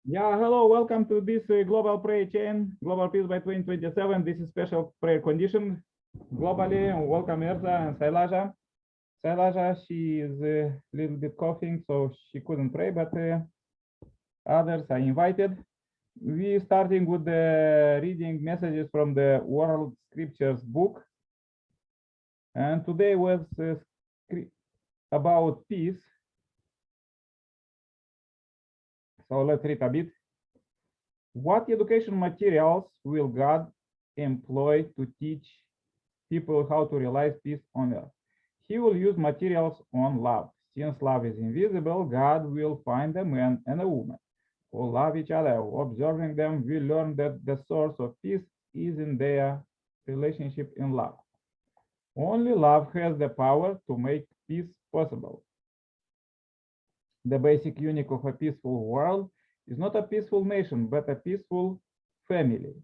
Yeah, hello, welcome to this global prayer chain, Global Peace by 2027. This is special prayer condition globally. Welcome Erza and Sailaja. Sailaja, she is a little bit coughing, so she couldn't pray, but others are invited. We starting with the reading messages from the World Scriptures book. And today was about peace. So let's read a bit. What education materials will God employ to teach people how to realize peace on earth? He will use materials on love. Since love is invisible, God will find a man and a woman who love each other. Observing them, we learn that the source of peace is in their relationship in love. Only love has the power to make peace possible. The basic unit of a peaceful world is not a peaceful nation, but a peaceful family.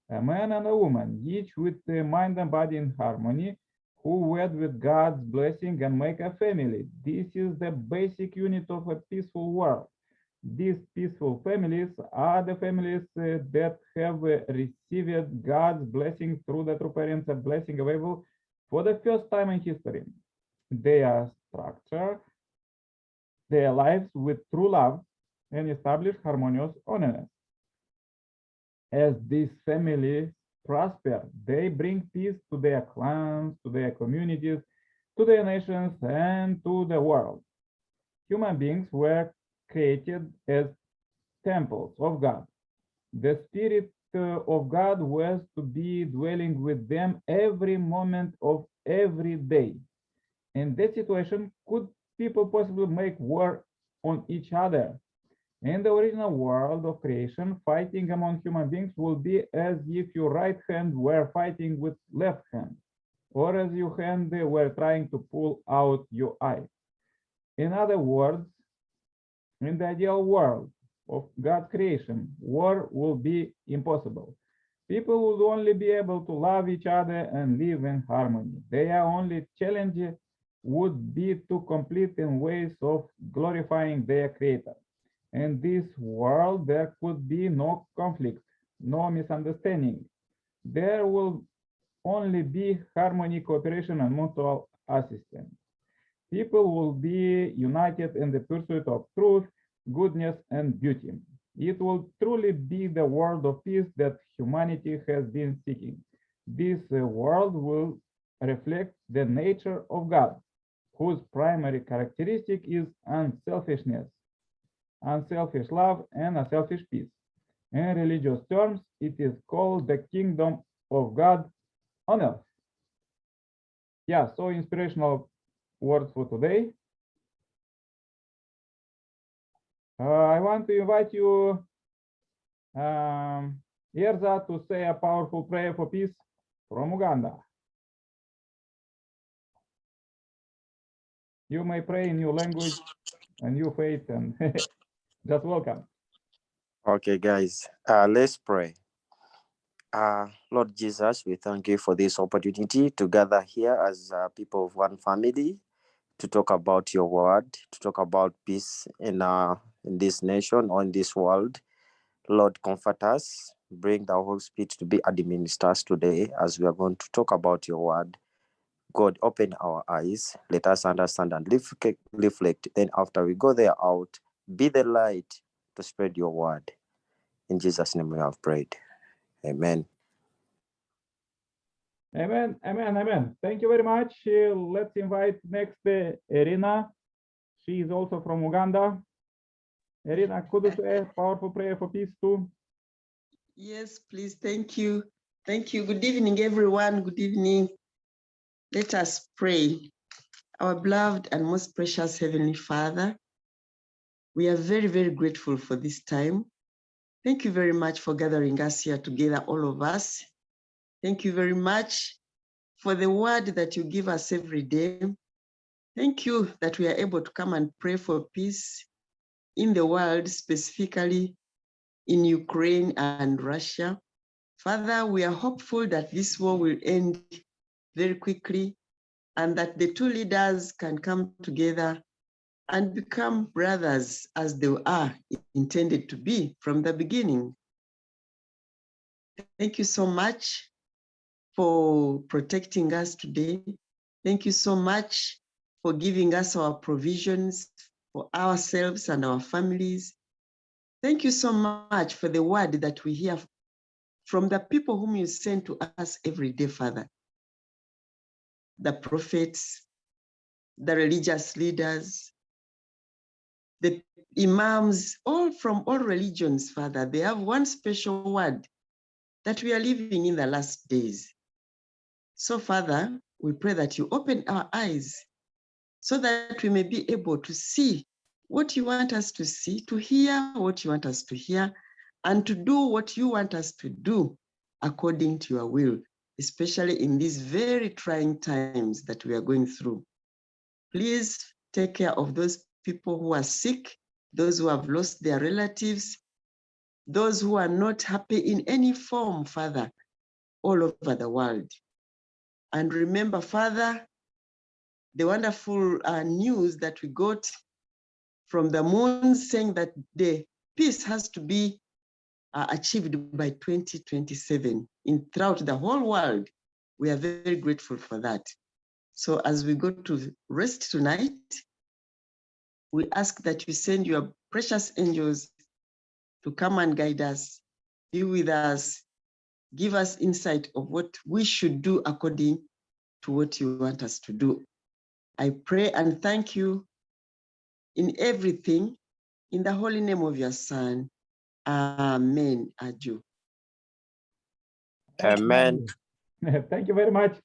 A man and a woman, each with the mind and body in harmony, who wed with God's blessing and make a family. This is the basic unit of a peaceful world. These peaceful families are the families that have received God's blessing through the true parents, a blessing available for the first time in history. They are structured their lives with true love and establish harmonious honest. As these families prosper, they bring peace to their clans, to their communities, to their nations, and to the world. Human beings were created as temples of God. The Spirit of God was to be dwelling with them every moment of every day. In that situation, could people possibly make war on each other? In the original world of creation, fighting among human beings will be as if your right hand were fighting with left hand, or as your hand were trying to pull out your eye. In other words, in the ideal world of God's creation, war will be impossible. People would only be able to love each other and live in harmony. Their only challenge would be to complete in ways of glorifying their Creator. In this world, there could be no conflict, no misunderstanding. There will only be harmony, cooperation, and mutual assistance. People will be united in the pursuit of truth, goodness, and beauty. It will truly be the world of peace that humanity has been seeking. This world will reflect the nature of God, whose primary characteristic is unselfishness, unselfish love, and unselfish peace. In religious terms, it is called the kingdom of God on earth. Yeah, so inspirational words for today. I want to invite you, Erza, to say a powerful prayer for peace from Uganda. You may pray in your language and your faith, and just welcome. Okay, guys, let's pray. Lord Jesus, we thank you for this opportunity to gather here as people of one family to talk about your word, to talk about peace in this nation or in this world. Lord, comfort us. Bring the Holy Spirit to be administered today as we are going to talk about your word. God, open our eyes. Let us understand and reflect. Then after we go there out, be the light to spread your word. In Jesus' name we have prayed. Amen. Amen, amen, amen. Thank you very much. Let's invite next Irina. She is also from Uganda. Irina, could you say a powerful prayer for peace too? Yes, please. Thank you. Thank you. Good evening, everyone. Good evening. Let us pray. Our beloved and most precious Heavenly Father, we are very, very grateful for this time. Thank you very much for gathering us here together, all of us. Thank you very much for the word that you give us every day. Thank you that we are able to come and pray for peace in the world, specifically in Ukraine and Russia. Father, we are hopeful that this war will end very quickly and that the two leaders can come together and become brothers as they are intended to be from the beginning. Thank you so much for protecting us today. Thank you so much for giving us our provisions for ourselves and our families. Thank you so much for the word that we hear from the people whom you send to us every day, Father. The prophets, the religious leaders, the imams, all from all religions, Father. They have one special word that we are living in the last days. So, Father, we pray that you open our eyes so that we may be able to see what you want us to see, to hear what you want us to hear, and to do what you want us to do according to your will, especially in these very trying times that we are going through. Please take care of those people who are sick, those who have lost their relatives, those who are not happy in any form, Father, all over the world. And remember, Father, the wonderful news that we got from the moon saying that the peace has to be achieved by 2027 throughout the whole world. We are very grateful for that. So as we go to rest tonight, we ask that you send your precious angels to come and guide us, be with us, give us insight of what we should do according to what you want us to do. I pray and thank you in everything, in the holy name of your Son. Amen. Aju. Amen. Thank you very much.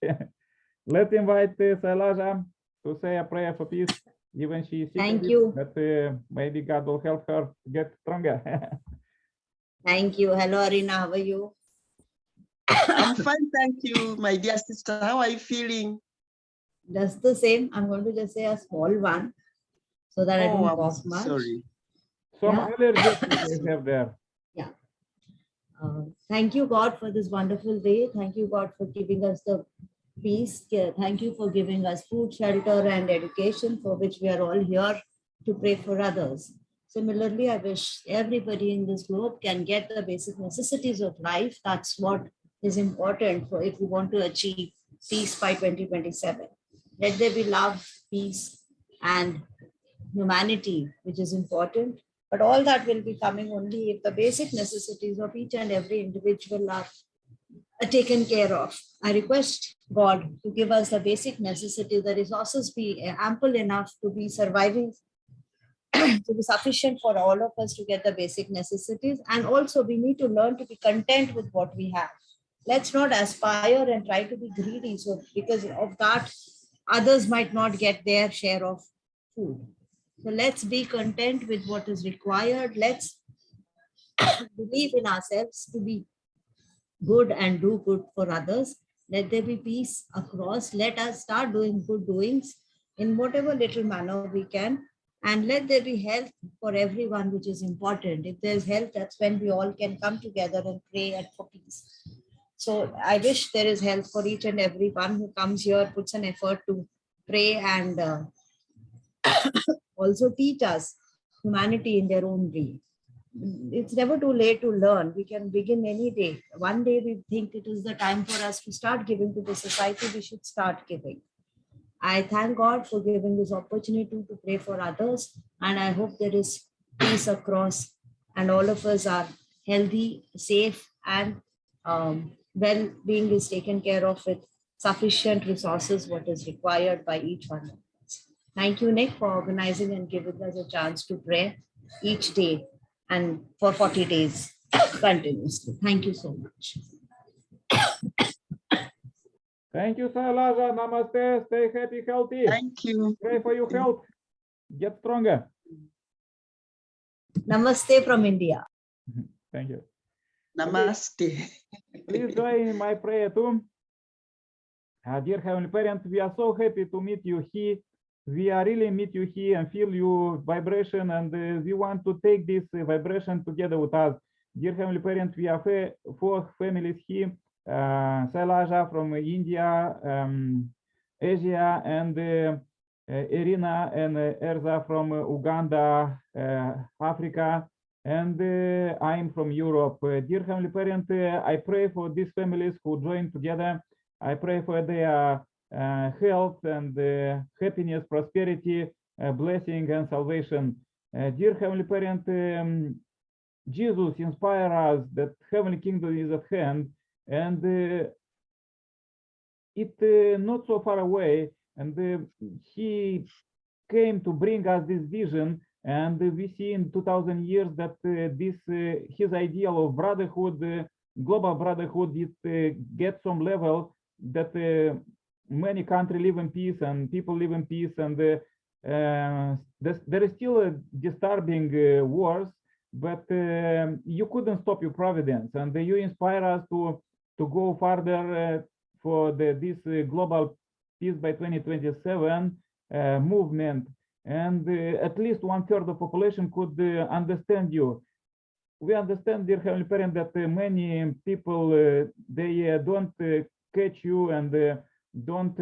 Let's invite Sailaja to say a prayer for peace. Even she is sick. Thank you. But maybe God will help her get stronger. Thank you. Hello, Arina. How are you? I'm fine, thank you, my dear sister. How are you feeling? Just the same. I'm going to just say a small one so that I don't I'm cough much. sorry. Some Yeah. allergies they have there. Yeah. Thank you, God, for this wonderful day. Thank you, God, for giving us the peace. Thank you for giving us food, shelter, and education, for which we are all here to pray for others. Similarly, I wish everybody in this globe can get the basic necessities of life. That's what is important for if we want to achieve peace by 2027. Let there be love, peace, and humanity, which is important. But all that will be coming only if the basic necessities of each and every individual are taken care of. I request God to give us the basic necessities, the resources be ample enough to be surviving, to be sufficient for all of us to get the basic necessities. And also we need to learn to be content with what we have. Let's not aspire and try to be greedy. So because of that, others might not get their share of food. So let's be content with what is required. Let's believe in ourselves to be good and do good for others. Let there be peace across. Let us start doing good doings in whatever little manner we can. And let there be health for everyone, which is important. If there's health, that's when we all can come together and pray and for peace. So I wish there is health for each and every one who comes here, puts an effort to pray and also teach us humanity in their own way. It's never too late to learn. We can begin any day. One day we think it is the time for us to start giving to the society, we should start giving. I thank God for giving this opportunity to pray for others, and I hope there is peace across and all of us are healthy, safe, and well-being is taken care of with sufficient resources, what is required by each one of us. Thank you, Nick, for organizing and giving us a chance to pray each day and for 40 days continuously. Thank you so much. Thank you, Sailaja. Namaste. Stay happy, healthy. Thank you. Pray for your health. Get stronger. Namaste from India. Thank you. Namaste. Please join in my prayer too. Dear Heavenly Parent, we are so happy to meet you here. We are really meet you here and feel your vibration, and we want to take this vibration together with us. Dear Heavenly Parent, we are 4 families here. Sailaja from India, Asia, and Irina and Erza from Uganda, Africa, and I'm from Europe. Dear Heavenly Parent, I pray for these families who join together. I pray for their health and happiness, prosperity, blessing, and salvation. Dear Heavenly Parent, Jesus inspire us that Heavenly Kingdom is at hand, and it not so far away, and He came to bring us this vision, and we see in 2000 years that his ideal of brotherhood, global brotherhood, it gets some level that many countries live in peace and people live in peace, and there is still disturbing wars, but you couldn't stop your providence, and you inspire us to go further for this global peace by 2027 movement, and at least 1/3 of population could understand you. We understand, dear Heavenly Parent, that many people they don't catch you and don't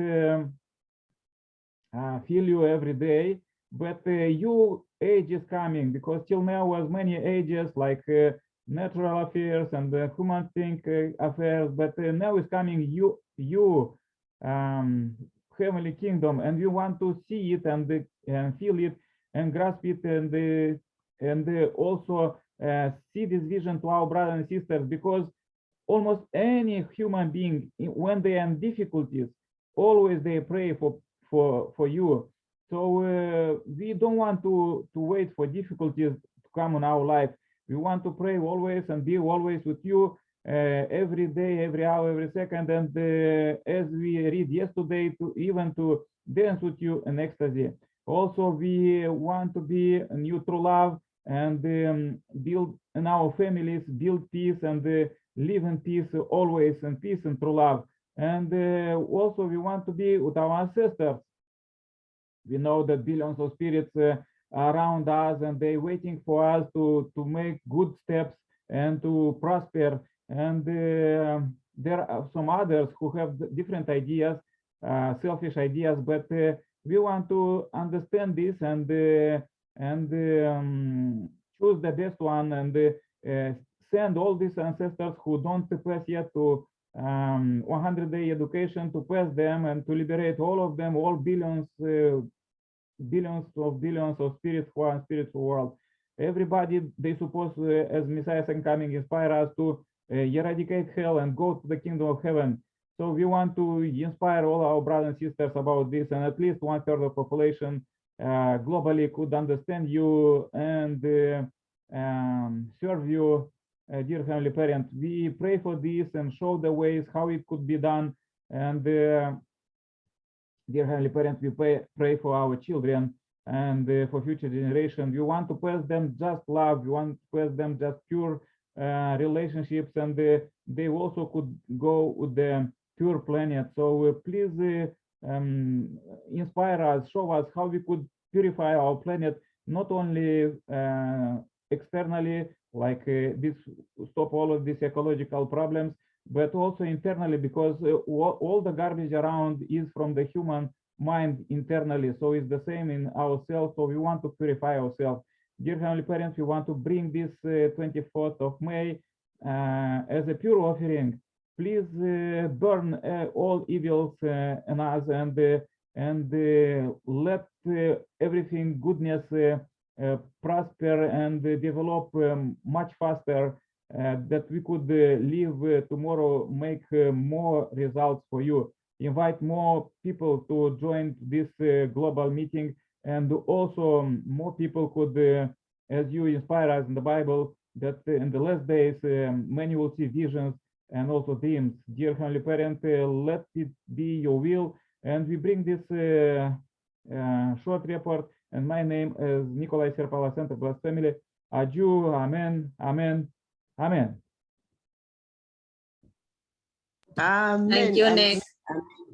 feel you every day, but your age is coming, because till now was many ages like natural affairs and human thing affairs, but now is coming you Heavenly Kingdom, and we want to see it and feel it and grasp it, and also see this vision to our brothers and sisters, because almost any human being, when they are in difficulties, always they pray for you. So we don't want to wait for difficulties to come in our life. We want to pray always and be always with you every day, every hour, every second, and as we read yesterday, even to dance with you in ecstasy. Also, we want to be in you through love, and build in our families, build peace, and live in peace always, in peace and through love. And also we want to be with our ancestors. We know that billions of spirits around us, and they're waiting for us to make good steps and to prosper. And there are some others who have different ideas, selfish ideas, but we want to understand this and choose the best one, and send all these ancestors who don't pass yet to 100-day education, to pass them and to liberate all of them, all billions of spirits who are in spiritual world. Everybody, they suppose, as Messiah is coming, inspire us to eradicate hell and go to the kingdom of heaven. So we want to inspire all our brothers and sisters about this, and at least 1/3 of population globally could understand you and serve you, dear Heavenly Parent. We pray for this and show the ways how it could be done. And dear Heavenly Parent, we pray for our children and for future generation. We want to pass them just love. We want to pass them just pure relationships, and they also could go with the pure planet. So please inspire us, show us how we could purify our planet, not only externally, like this, stop all of these ecological problems, but also internally, because all the garbage around is from the human mind internally. So it's the same in ourselves. So we want to purify ourselves. Dear Heavenly Parents, we want to bring this 24th of May as a pure offering. Please burn all evils in us, and let everything goodness prosper and develop much faster, that we could live tomorrow, make more results for you. Invite more people to join this global meeting, and also more people could, as you inspire us in the Bible, that in the last days many will see visions and also dreams. Dear Heavenly Parent, let it be your will. And we bring this short report, and my name is Nikolai Serpala, Center Blessed Family. Adieu, amen, amen, amen. Amen. Thank you, Amen. Nick.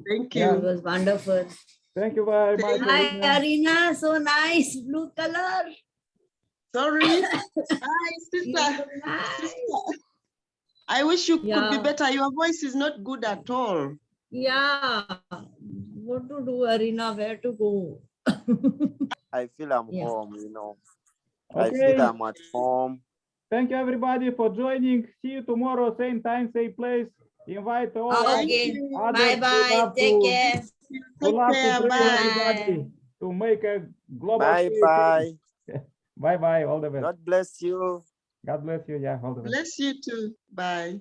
Thank Yeah. you. It was wonderful. Thank you very much. Hi, Arina. Arina. So nice. Blue color. Sorry. Hi, sister. Nice. Sister. I wish you could be Yeah. better. Your voice is not good at all. Yeah. What to do, Arina? Where to go? I feel I'm Yeah. home, you know. I Okay. feel I'm at home. Thank you everybody for joining. See you tomorrow, same time, same place. Invite all Okay. others. Bye bye. Take care. We Take love to care. pray Bye. everybody to make a global Bye peace. bye. Bye bye. All the best. God bless you. God bless you. Yeah, all the best. Bless you too. Bye.